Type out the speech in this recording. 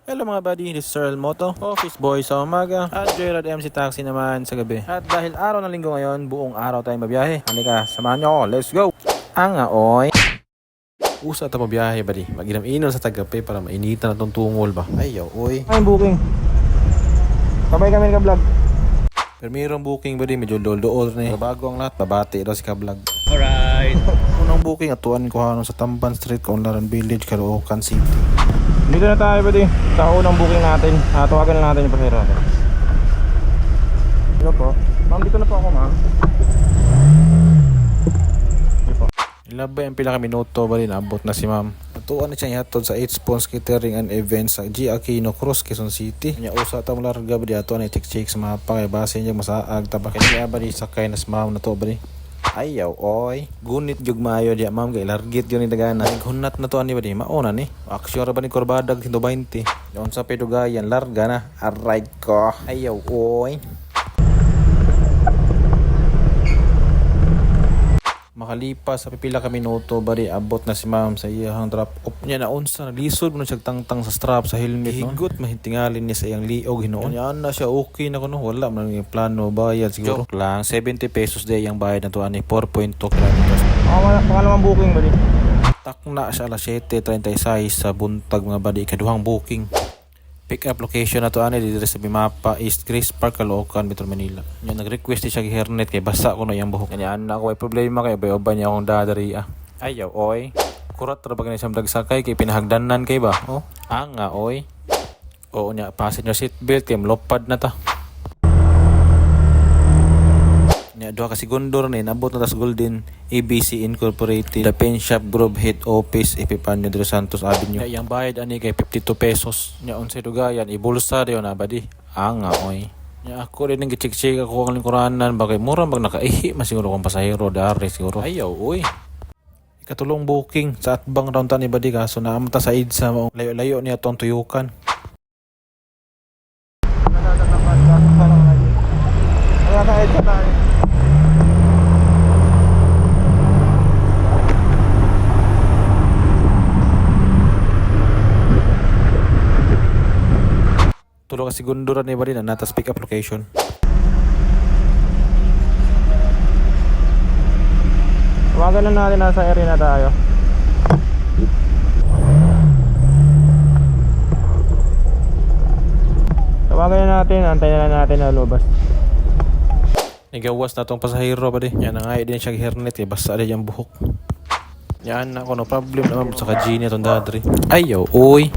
Hello mga buddy, this is Sir Moto, Office Boy sa umaga at Gerald MC Taxi naman sa gabi. At dahil araw ng linggo ngayon, buong araw tayong mabiyahe. Halika, samahan nyo ako, let's go! Oy! Usa ito mabiyahe buddy, mag-inam-inam sa Tagapay para mainitan na itong tungol ba? Oy! Ay, booking. Sabay kami ka-vlog. Pero mayroong booking buddy, medyo dool-dool na eh. Bago ang lahat, babati daw si ka-vlog. Alright. Unang booking, atuan ko sa Tamban Street, Kaunlaran Village, Caloocan City. Dito na tayo buddy, sa unang booking natin. Tawagan na natin yung pasahero natin. Hello po. Ma'am, dito na po ako ma'am. Hindi po. Ilabay ang pila ka minuto ba rin, abot na si ma'am. Natuan na siya ihatod sa 8 Spons Catering and Events sa G. Aquino Cruz, Quezon City. Kanya usa ta mula larga ba di ato na i-check sa mapa kay base niya masaag tabak kanya ba di sakay na si ma'am na to ba di. Oy. Gunit jug maayo diya ma'am kay largit yun ni dagana. Hunat na to ani ba di mauna ni. Aksyon ra ba ni Corbadag 120. Yon sa pedugayan larga na. Aray ko. Oy. Makalipas sa pipila ka minuto bari abot na si ma'am sa iyang drop off niya na unsa naglisod mo siya tangtang sa strap sa helmet no. Higot mahitingalin niya sa iyang liog hinoon. Yan na siya okay na kuno wala man yung plano bayad siguro. Joke lang 70 pesos day yung bayad na to ani 4.2 kilometers. Pangalawang booking buddy. Takna siya alas 7:36 sa buntag mga badi kaduhang booking. Pick up location na to ani dito sa Bimapa East Grace Park, Caloocan, Metro Manila. Yung nag-request siya gi-hairnet kay basa ko na yung buhok. Yan na ako ay problema kay bayoban niya akong dadari ah. Oy. Kurat ra ba kani sa dagsakay kay pinahagdanan kay ba? Oy. Oo nya passenger seat belt kay lopad na ta. Nya duha ka segundo ni nabot na tas Golden ABC Incorporated, The Pen Shop Group Head Office, Epifanio de los Santos Avenue. Yang bayad ani kay 52 pesos. Nya unsay dugayan ibulsa dayon na badi. Oy. Nya ako rin nag-check ako ang lingkuranan bakay mura bag nakaihi masiguro kung pasahero dari siguro. Oy. Ikatulong booking sa atbang round ni badi kaso na amta sa EDSA mo layo-layo niya tong tuyukan. Tulong ka segundo ra ni ba rin natas pick up location. Tawagan na natin, nasa area na tayo. Tawagan na natin, antayin na natin na lubas. Igawas na tong pasahero ba di. Yan na nga din siya hairnet kay basa din yung buhok. Yan na no problem naman sa kajini itong dadri. Oy.